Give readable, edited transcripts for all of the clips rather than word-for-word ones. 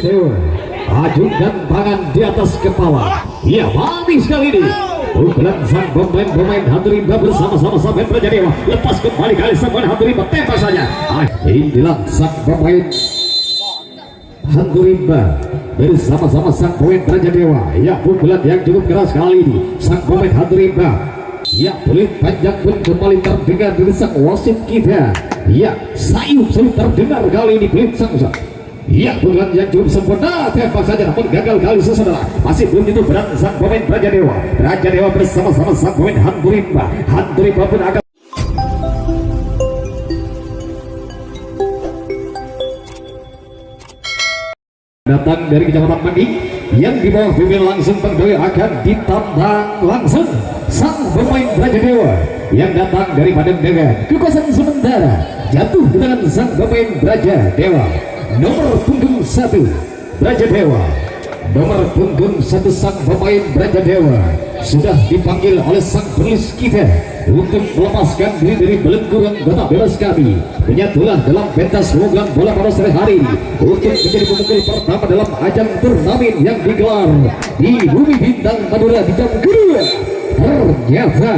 Dewa ajukan tangan di atas kepala. Iya, manis sekali ini pukulan sang pemain Hantu Rimba bersama-sama sampai Praja Dewa. Lepas kembali kali sang pemain Hantu Rimba, tembak saja. Inilah sang pemain Hantu Rimba bersama-sama sang pemain Praja Dewa. Ya, pukulan yang cukup keras kali ini sang pemain Hantu Rimba. Ya, peluit panjang pun kembali terdengar dari sang wasit kita. Ya, sayup sulit terdengar kali ini peluit sang wasit. Ya, pukulan yang cukup sempurna, tembak saja namun gagal kali saudara. Masih belum itu berat sang pemain Praja Dewa. Praja Dewa bersama-sama sang pemain Hantu Rimba. Hantu Rimba pun akan datang dari Kecamatan Mandi yang di bawah pimpinan langsung Bang akan ditantang langsung sang pemain Praja Dewa yang datang dari Pademangan. Kekuasaan sementara jatuh di tangan sang pemain Praja Dewa. Nomor punggung 1 Praja Dewa, nomor punggung 1 sang pemain Praja Dewa sudah dipanggil oleh sang penulis kita untuk melepaskan diri dari belenggu anggota bebas kami. Menyatulah dalam pentas program bola pada sore hari untuk menjadi pemukul pertama dalam ajang turnamen yang digelar di Bumi Bintang Madura di jam kedua. Ternyata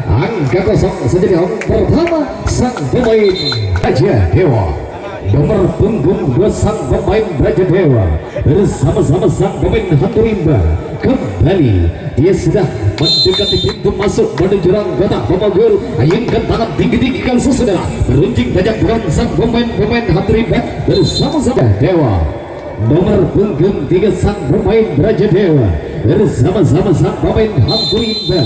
angka kosong menjadi angka pertama sang pemain Praja Dewa. Nomor punggung 2 sang pemain Praja Dewa bersama-sama sang pemain Hantu Rimba. Kembali dia sudah mendekati pintu masuk menuju anggota pemukul. Ayunkan tangan tinggi-tinggi kali saudara, beruncing tajam bukan sang pemain Hantu Rimba bersama-sama Dewa. Nomor punggung 3 sang pemain Praja Dewa bersama-sama sang pemain Hantu Rimba.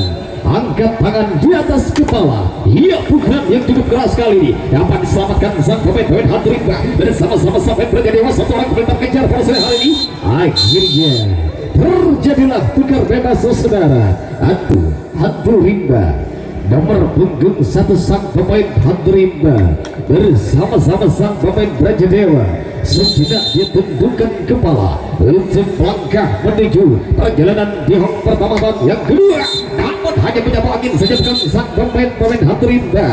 Angkat tangan di atas kepala. Iya, pukulan yang cukup keras kali ini dapat diselamatkan sang pemain Hantu Rimba bersama-sama sampai Praja Dewa. Satu orang perintah kejar pada sore hari ini. Akhirnya terjadilah tukar bebas saudara. Hantu Rimba nomor punggung 1 sang pemain Hantu Rimba bersama-sama sang pemain Praja Dewa. Sejenak dia tundukkan kepala untuk melangkah menuju perjalanan di hong pertama dan yang kedua. Namun hanya menyapu angin saja bukan sang pemain Hantu Rimba.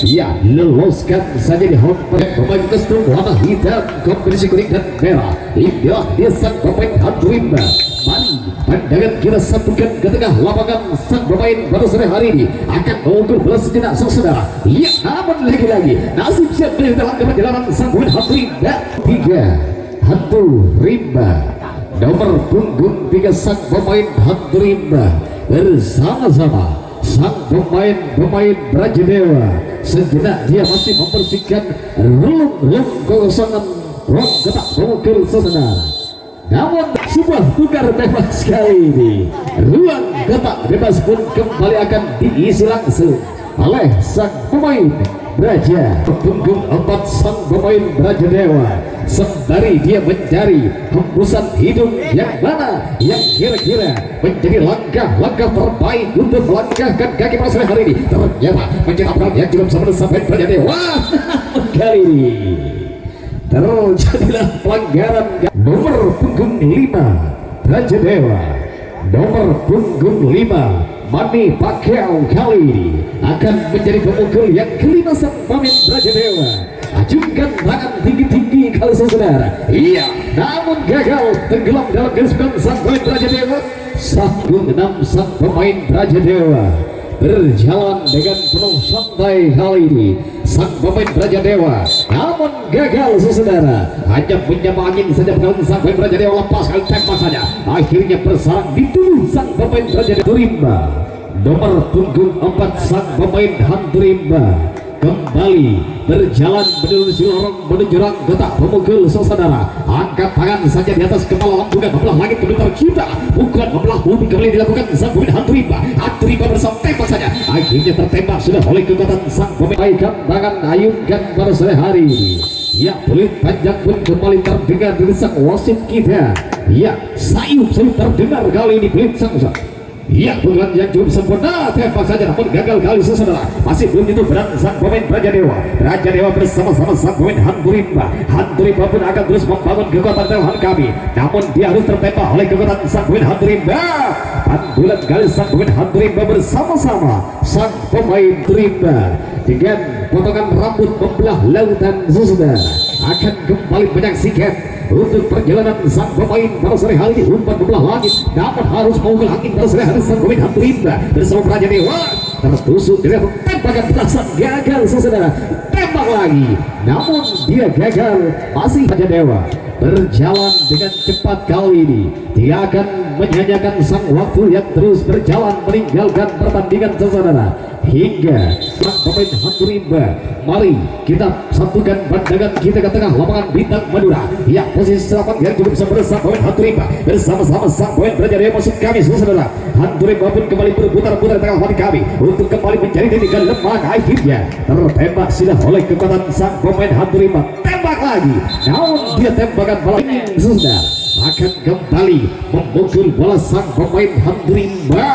Ya, loloskan saja di hong pemain kostum warna hitam kombinasi kuning dan merah. Inilah dia sang pemain Hantu Rimba. Mari pandangan kita satukan ke tengah lapangan. Sang pemain pada sore hari ini akan mengukur belas sejenak saudara. Ya, namun lagi-lagi nasib siap dari dalam perjalanan sang pemain Hantu Rimba. 3 Hantu Rimba nomor punggung 3 sang pemain Hantu Rimba bersama-sama sang pemain Praja Dewa. Sejenak dia masih membersihkan relung kekosongan ruang getak pemukul saudara. Namun sebuah tukar bebas kali ini, ruang getak bebas pun kembali akan diisi langsung oleh sang pemain Praja. Punggung 4 sang pemain Praja Dewa sembari dia mencari hembusan hidung yang mana yang kira-kira menjadi langkah terbaik untuk melangkahkan kaki pada sore hari ini. Ternyata mencetak yang cukup sampai Praja Dewa. Kali ini terjadilah pelanggaran. Nomor punggung 5 Praja Dewa, nomor punggung 5 Mani Pacquiao kali ini akan menjadi pemukul yang kelima sang pemain Praja Dewa. Ajukan tangan tinggi-tinggi kali saudara. Iya, namun gagal tenggelam dalam garis sang pemain Praja Dewa. 1-6 sang pemain Praja Dewa berjalan dengan penuh santai kali ini sang pemain Praja Dewa, namun gagal saudara. Hanya menyapu angin saja bukan sang pemain Praja Dewa, lepas kali tembak saja. Akhirnya bersarang di tubuh sang pemain Praja Dewa. Rimba nomor punggung 4 sang pemain Hantu Rimba kembali berjalan menuju lorong getak pemukul saudara. Angkat tangan saja di atas kepala, lambungan membelah langit kebentar kita. Pukulan membelah bumi kembali dilakukan sang pemain Hantu Rimba. Hantu Rimba bersama tembak saja. Akhirnya tertembak sudah oleh kekuatan sang pemain. Baikkan tangan ayunkan pada sore hari ini. Ya, peluit panjang pun kembali terdengar dari sang wasit kita. Ya, sayup sulit terdengar kali ini peluit sang wasit. Ya, pukulan yang cukup sempurna, tembak saja namun gagal kali saudara. Masih belum itu berat sang pemain Praja Dewa. Praja Dewa bersama-sama sang pemain Hantu Rimba. Hantu Rimba pun akan terus membangun kekuatan tahan kami, namun dia harus tertembak oleh kekuatan sang pemain Hantu Rimba. Pandulan kali sang pemain Hantu Rimba bersama-sama sang pemain Rimba dengan potongan rambut membelah lautan saudara. akan kembali menyaksikan untuk perjalanan sang pemain pada sore hari ini. Umpan belah langit namun harus mengukur angin pada sore hari. Sang pemain Hantu Rimba bersama Raja Dewa tertusuk dengan tembakan petasan, gagal saudara. Tembak lagi namun dia gagal. Masih Raja Dewa berjalan dengan cepat kali ini, dia akan menyanyikan sang waktu yang terus berjalan meninggalkan pertandingan saudara hingga sang pemain Hantu Rimba. Mari kita satukan pandangan kita ke tengah lapangan Bintang Madura. Ya, posisi serapan yang cukup bersama pemain Hantu Rimba bersama-sama sang pemain Raja Dewa maksud kami saudara. Hantu Rimba pun kembali berputar-putar di tengah lapangan kami untuk kembali mencari titik kelemahan. Akhirnya tertembak sudah oleh kekuatan sang pemain Hantu Rimba. Tembak lagi namun dia tembakan bola sudah akan kembali memukul bola sang pemain Hantu Rimba.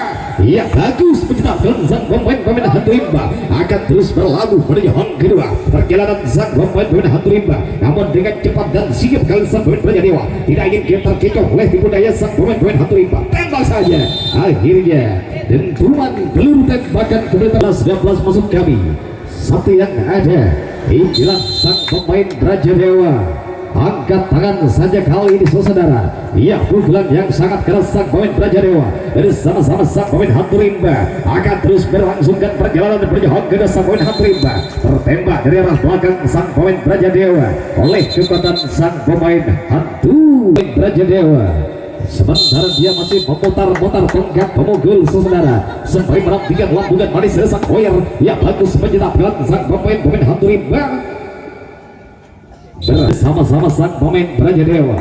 Ya, bagus mencetakkan sang pemain Hantu Rimba akan terus berlabuh menuju hang kedua. Perjalanan sang pemain Hantu Rimba namun dengan cepat dan sigap kali sang pemain Raja Dewa tidak ingin terkecoh oleh tipu daya sang pemain Hantu Rimba. Tembak saja akhirnya dentuman peluru tembakan ke 12 masuk kami. Satu yang ada inilah sang pemain Raja Dewa. Angkat tangan saja kali ini saudara. Ya, pukulan yang sangat keras sang pemain Raja Dewa bersama-sama sang pemain Hantu Rimba akan terus berlangsungkan perjalanan menuju hang kedua. Sang pemain Hantu Rimba tertembak dari arah belakang sang pemain Raja Dewa oleh kekuatan sang pemain Hantu Raja Dewa. Sementara dia masih memutar-mutar tongkat pemukul saudara sampai menantikan lambungan manis dari sang koyer. Ya, bagus mencetakkan sang pemain Hantu Rimba bersama-sama sang pemain Raja Dewa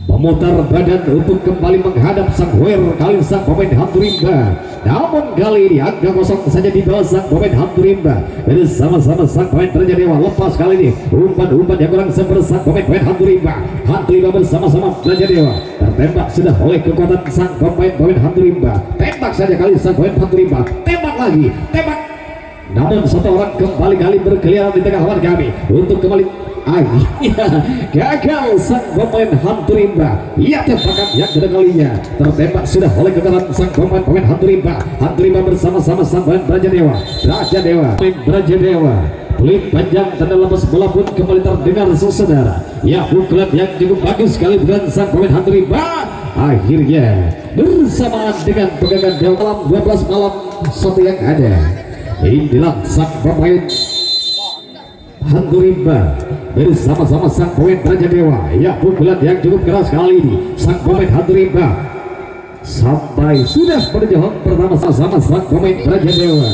memutar badan untuk kembali menghadap sang koyer kali sang pemain Hantu Rimba. Namun kali ini angka kosong saja di bawah sang pemain Hantu Rimba bersama-sama sang pemain Raja Dewa. Lepas kali ini umpan-umpan yang kurang sempurna sang pemain Hantu Rimba. Hantu Rimba bersama-sama Raja Dewa tertembak sudah oleh kekuatan sang pemain Hantu Rimba. Tembak saja kali sang pemain Hantu Rimba. Tembak lagi, tembak. Namun satu orang kembali kali berkeliaran di tengah lawan kami untuk kembali akhirnya gagal sang pemain Hantu Rimba. Ia tembakan yang kedua kalinya tertembak sudah oleh kekuatan sang pemain Hantu Rimba. Hantu Rimba bersama-sama sang pemain Raja Dewa. Raja Dewa peluit panjang tanda lepas bola pun kembali terdengar saudara. Ya, pukulan yang cukup bagus sekali dengan sang pemain Hantu Rimba. Akhirnya bersamaan dengan pegangan dalam 12 malam satu yang ada. Inilah sang pemain Hantu Rimba bersama-sama sang pemain Raja Dewa. Ya, pukulan yang cukup keras kali ini sang pemain Hantu Rimba sampai sudah menuju hang pertama sama sang pemain Raja Dewa.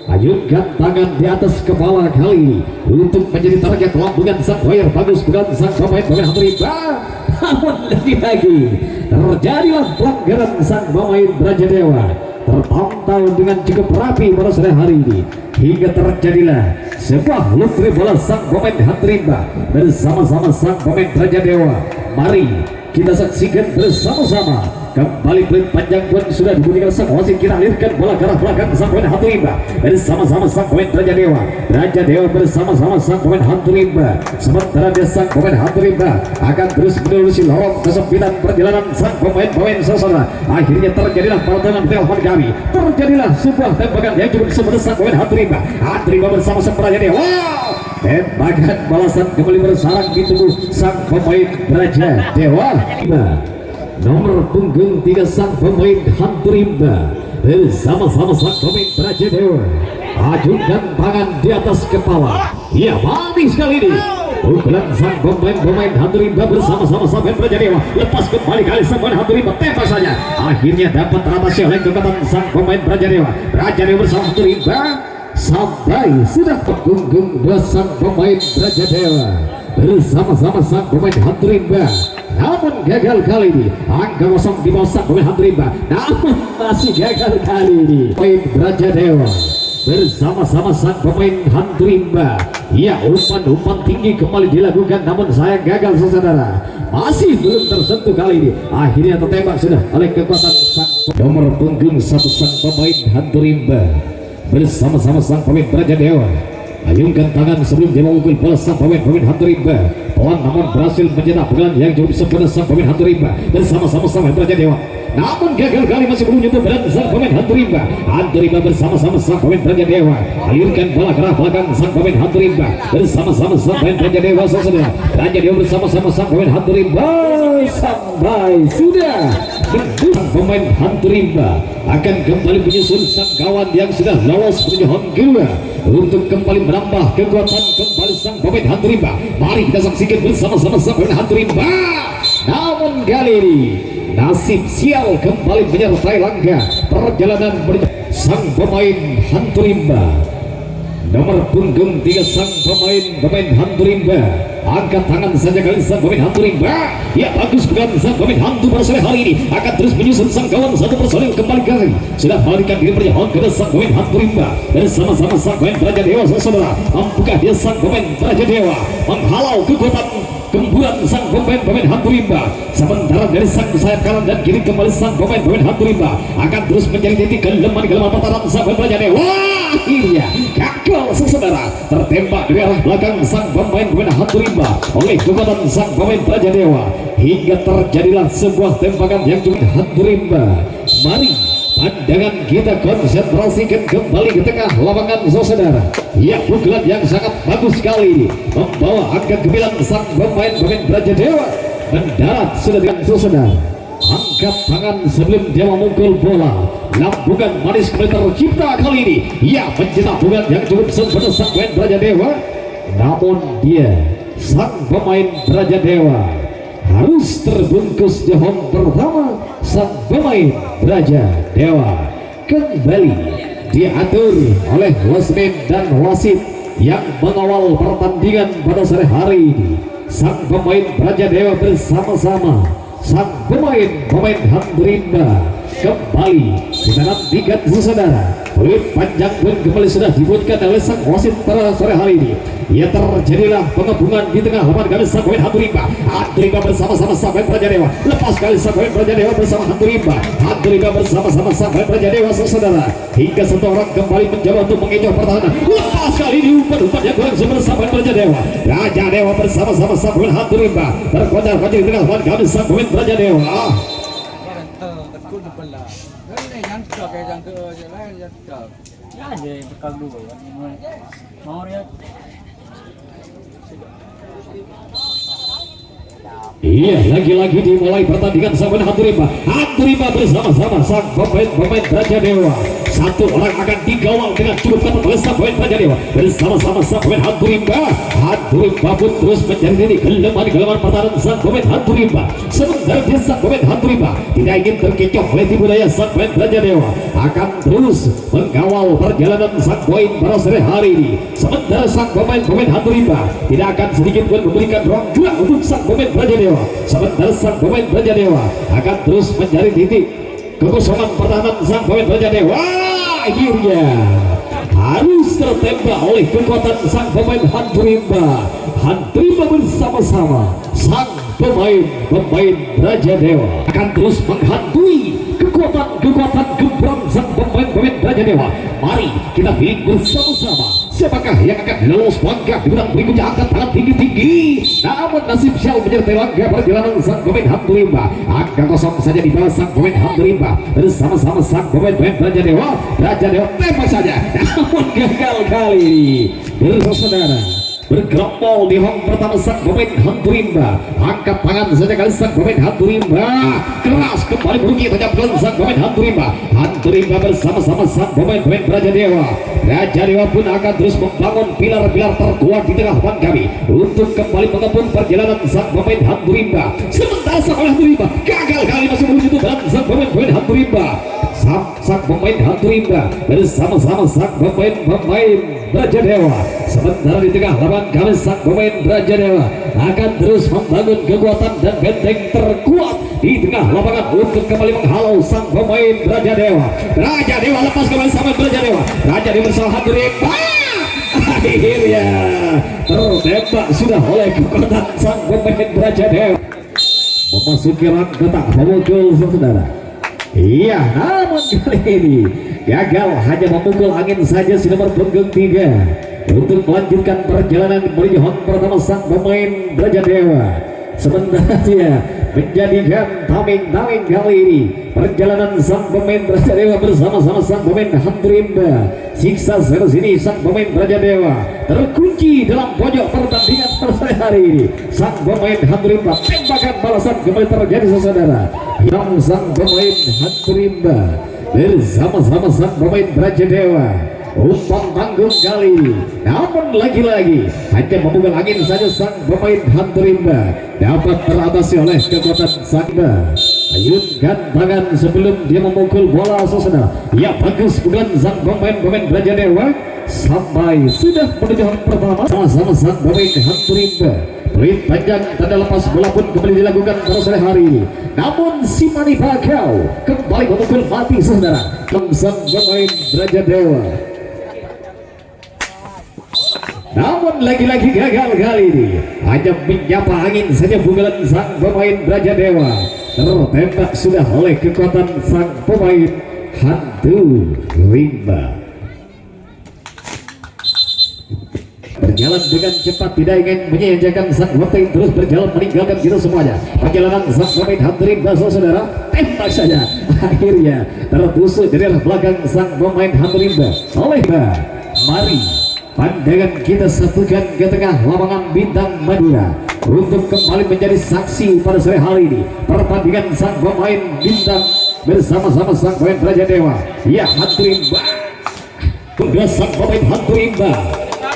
Ayunkan tangan di atas kepala kali ini untuk menjadi target lambungan sang koyer. Bagus bukan sang pemain Hantu Rimba. Namun lagi terjadilah pelanggaran sang pemain Raja Dewa. Terpantau dengan cukup rapi pada sore hari ini hingga terjadilah sebuah lutri bola sang pemain Hantu Rimba bersama-sama sang pemain Raja Dewa. Mari kita saksikan bersama-sama kembali peluit panjang pun sudah dibunyikan sang wasit. Kita alirkan bola ke arah belakang sang pemain Hantu Rimba bersama-sama sang pemain Raja Dewa. Raja Dewa bersama-sama sang pemain Hantu Rimba. Sementara dia sang pemain Hantu Rimba akan terus menelusuri lorong kesempitan perjalanan sang pemain saudara. Akhirnya terjadilah pertentangan di tengah kami. Terjadilah sebuah tembakan yang cukup sebesar sang pemain Hantu Rimba. Hantu Rimba bersama sang Raja Dewa. Wow! Tembakan balasan kembali bersarang di tubuh sang pemain Raja Dewa. Nomor punggung 3 sang pemain Hantu Rimba bersama-sama sang pemain Raja Dewa. Ajungkan tangan di atas kepala. Ya, manis sekali ini pukulan sang pemain Hantu Rimba bersama-sama sang pemain Raja Dewa. Lepas kembali kali sang pemain Hantu Rimba. Tembak saja akhirnya dapat teratasi oleh kekuatan sang pemain Raja Dewa. Raja Dewa bersama Hantu Rimba sampai sudah punggung 2 sang pemain Raja Dewa bersama-sama sang pemain Hantu Rimba. Namun gagal kali ini angka kosong di bawah sang pemain Hantu Rimba. Namun masih gagal kali ini pemain Raja Dewa bersama-sama sang pemain Hantu Rimba. Ya, umpan tinggi kembali dilakukan namun sayang gagal saudara. Masih belum tersentuh kali ini. Akhirnya tertembak sudah oleh kekuatan sang nomor punggung 1 sang pemain Hantu Rimba bersama-sama sang pemain Raja Dewa. Ayunkan tangan sebelum dia memukul bola sang pemain Hantu Rimba. pelan namun berhasil mencetak pukulan yang cukup sempurna sang pemain hantu rimba bersama-sama sang Raja Dewa. Namun gagal kali masih belum nyentuh badan sang pemain hantu rimba. Hantu rimba bersama-sama sang pemain Raja Dewa alirkan bola ke arah belakang sang pemain hantu rimba bersama-sama sang pemain Raja Dewa. Saudara Raja Dewa bersama-sama sang pemain hantu rimba sampai sudah sang pemain hantu rimba akan kembali menyusul sang kawan yang sudah lolos menuju home kedua untuk kembali menambah kekuatan kembali sang pemain hantu rimba. Mari kita saksikan bersama-sama sang pemain hantu rimba. Namun kali ini nasib sial kembali menyertai langkah perjalanan sang pemain hantu rimba. Nomor punggung 3 sang pemain hantu rimba. Angkat tangan saja kali sang pemain hantu rimba. Ya bagus bukan sang pemain hantu pada sore hari ini akan terus menyusun sang kawan satu personil kembali kali. Sudah balikan diri perjalanan ke sang pemain hantu rimba bersama-sama sang pemain Raja Dewa. Saudara mampukah dia sang pemain Raja Dewa menghalau kekuatan gemburan sang pemain hantu rimba. Sementara dari sang sayap kanan dan kiri kembali sang pemain hantu rimba akan terus menjadi titik kelemahan pertahanan sang pemain Raja Dewa. Akhirnya gagal saudara, tertembak dari arah belakang sang pemain hantu rimba oleh kekuatan sang pemain Raja Dewa hingga terjadilah sebuah tembakan yang cukup hantu rimba. Mari pandangan kita konsentrasikan kembali ke tengah lapangan saudara. Ya pukulan yang sangat bagus sekali ini membawa angka kebilang sang pemain Raja Dewa mendarat sudah dengan saudara. Angkat tangan sebelum dia memukul bola. Lambungan manis kembali tercipta kali ini. Ya mencetak pukulan yang cukup sempurna sang pemain Raja Dewa. Namun dia sang pemain Raja Dewa harus terbungkus di home pertama. Sang pemain Raja Dewa kembali diatur oleh wasit dan wasit yang mengawal pertandingan pada sore hari ini. Sang pemain Raja Dewa bersama-sama sang pemain hantu rimba kembali kita nantikan saudara. Peluit panjang pun kembali sudah dibuatkan oleh sang wasit pada sore hari ini. Ya terjadilah penggabungan di tengah lapangan kali sang pemain hantu rimba. Hantu rimba bersama-sama sang pemain Raja Dewa. Lepas kali sang pemain Raja Dewa bersama hantu rimba. Hantu rimba bersama-sama sang pemain Raja Dewa saudara. Hingga satu orang kembali mencoba untuk mengecoh pertahanan. Lepas kali ini umpan yang kurang bersama Raja Dewa. Raja Dewa bersama-sama sang pemain hantu rimba berkocar-kocar di tengah lapangan kali sang pemain Raja Dewa. Yang ke jalan yang ya aja bekal dulu mau lihat. Iya, lagi-lagi dimulai pertandingan sang pemain hantu rimba. Hantu rimba bersama-sama sang pemain Raja Dewa. Satu orang akan digawang dengan cukup ketat oleh sang pemain Raja Dewa bersama-sama sang pemain hantu rimba. Hantu rimba pun terus mencari titik kelemahan pertahanan sang pemain hantu rimba. Sementara dia sang pemain hantu rimba tidak ingin terkecoh oleh tipu daya sang pemain Raja Dewa, akan terus mengawal perjalanan sang poin pada sore hari ini. Sementara sang pemain hantu rimba tidak akan sedikit pun memberikan ruang gerak untuk sang pemain Raja Dewa. Sementara sang pemain Raja Dewa akan terus mencari titik kekosongan pertahanan sang pemain Raja Dewa. Akhirnya harus tertembak oleh kekuatan sang pemain hantu rimba. Hantu rimba bersama-sama sang pemain Raja Dewa akan terus menghantui kekuatan gembrang sang pemain Raja Dewa. Mari kita pilih bersama-sama siapakah yang akan lolos langkah di putaran berikutnya. Angkat tangan tinggi-tinggi. Namun nasib sial menyertai langkah perjalanan sang pemain hantu rimba. Angka kosong saja di bawah sang pemain hantu rimba bersama-sama sang pemain Raja Dewa. Raja Dewa tembak saja, namun gagal kali ini bersaudara. Bergerombol di home pertama sang pemain hantu rimba. Angkat tangan saja kali sang pemain hantu rimba. Keras kembali berugi tajamkan sang pemain hantu rimba. Hantu rimba bersama-sama sang pemain Raja Dewa. Raja Dewa pun akan terus membangun pilar-pilar terkuat di tengah lapangan kami untuk kembali mengepung perjalanan sang pemain hantu rimba. Sementara sang pemain hantu rimba gagal kali masih menuju dan sang pemain hantu rimba. Sang pemain hantu rimba bersama-sama sang pemain Raja Dewa. Sementara di tengah lapangan kami sang pemain Raja Dewa akan terus membangun kekuatan dan benteng terkuat di tengah lapangan untuk kembali menghalau sang pemain Raja Dewa. Raja Dewa lepas kembali sama Raja Dewa. Raja Dewa bersama hantu rimba. Akhirnya tertembak sudah oleh kekuatan sang pemain Raja Dewa. Memasuki rang kotak pemukul saudara. Iya, namun kali ini gagal hanya memukul angin saja si nomor punggung 3 untuk melanjutkan perjalanan menuju hang pertama sang pemain Brajadewa. Sementara dia menjadikan tameng-tameng kali ini perjalanan sang pemain Brajadewa bersama-sama sang pemain Handrimba. Siksa series ini sang pemain Brajadewa terkunci dalam pojok pertandingan pada hari ini. Sang pemain Handrimba tembakan balasan kembali terjadi saudara. Yang sang pemain Handrimba bersama-sama sang pemain Brajadewa umpan tanggung kali ini, namun lagi-lagi hanya memukul angin saja sang pemain Handrimba dapat teratasi oleh kekuatan Sangba. Ayunkan tangan sebelum dia memukul bola saudara. Ya bagus bukan sang pemain Brajadewa sampai sudah menuju hang pertama sama-sama sang pemain Handrimba. Peluit panjang tanda lepas bola pun kembali dilakukan pada sore hari ini. Namun si Mani Bakau kembali memukul mati saudara. Sang pemain Brajadewa. Namun lagi-lagi gagal kali ini, hanya menyapa angin saja pukulan sang pemain Brajadewa tertembak sudah oleh kekuatan sang pemain Handrimba. Berjalan dengan cepat, tidak ingin menyanyiakan sang waktu terus berjalan meninggalkan kita semuanya. Perjalanan sang pemain Handrimba saudara tembak saja, akhirnya tertusuk dari arah belakang sang pemain Handrimba oleh Mari pandangan kita satukan ke tengah lapangan Bintang Madura untuk kembali menjadi saksi pada sore hari ini pertandingan sang pemain Bintang bersama-sama sang pemain Brajadewa. Ya Handrimba, kedua sang pemain Handrimba.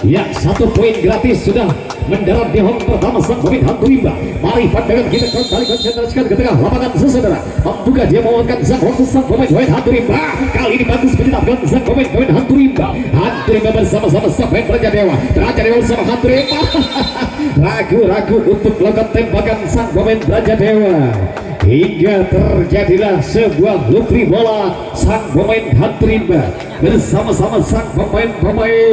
Ya, 1 poin gratis sudah mendarat di home pertama sang pemain Handrimba. Mari pandangan kita kembali konsentrasikan ke tengah lapangan saudara. Membuka dia melakukan sang pemain Handrimba. Kali ini bagus menetapkan sang pemain Handrimba. Handrimba bersama-sama sang pemain Brajadewa. Brajadewa bersama Handrimba. Ragu-ragu untuk melakukan tembakan sang pemain Brajadewa. Hingga terjadilah sebuah lutri bola sang pemain Handrimba bersama-sama sang pemain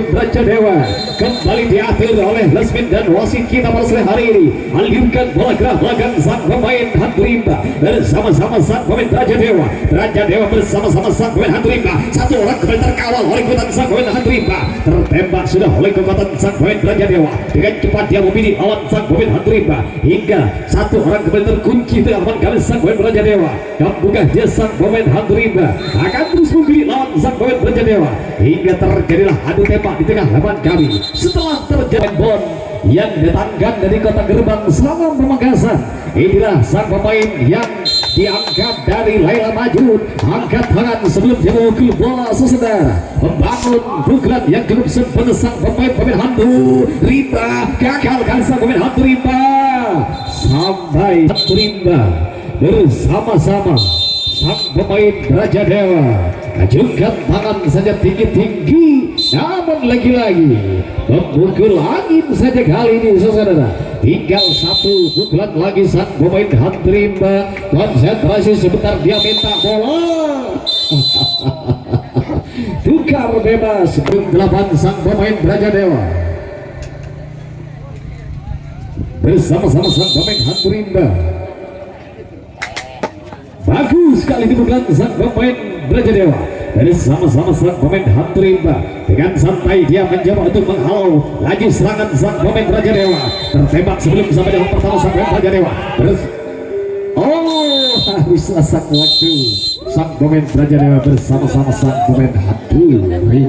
Brajadewa kembali diatur oleh Lesmin dan wasit kita pada sore hari ini. Alirkan bola ke belakang sang pemain Handrimba bersama-sama sang pemain Brajadewa. Brajadewa bersama-sama sang pemain Handrimba. Satu orang kembali terkawal oleh kekuatan sang pemain Handrimba. Tertembak sudah oleh kekuatan sang pemain Brajadewa. Dengan cepat dia memilih lawan sang pemain Handrimba hingga satu orang kembali terkunci di lawan kali sang pemain Brajadewa. Bukan dia sang pemain Handrimba akan terus memilih lawan sang pemain Brajadewa hingga terjadilah adu tembak di tengah lapangan kami. Setelah terjadi bon yang datangkan dari kota Gerbang Selangor Pamekasan, inilah sang pemain yang diangkat dari Laila Maju. Angkat tangan sebelum dia memukul bola saudara. Membangun pukulan yang cukup sempurna sang pemain Handrimba. Gagalkan sang pemain Handrimba sampai Handrimba bersama-sama sang pemain Brajadewa ajukan tangan saja tinggi-tinggi, namun lagi-lagi memukul angin saja kali ini saudara. Tinggal 1 pukulan lagi sang pemain Handrimba. Konsentrasi sebentar, dia minta bola. Tukar bebas 8 sang pemain Brajadewa bersama-sama sang pemain Handrimba. Bagus sekali dibuka sang pemain Brajadewa dari sama-sama sang pemain Handrimba. Dengan santai dia mencoba untuk menghalau laju serangan sang pemain Brajadewa. Tertembak sebelum sampai dalam pertama sang pemain Brajadewa. Habis selesai waktu sang pemain Brajadewa bersama-sama sang pemain Handrimba.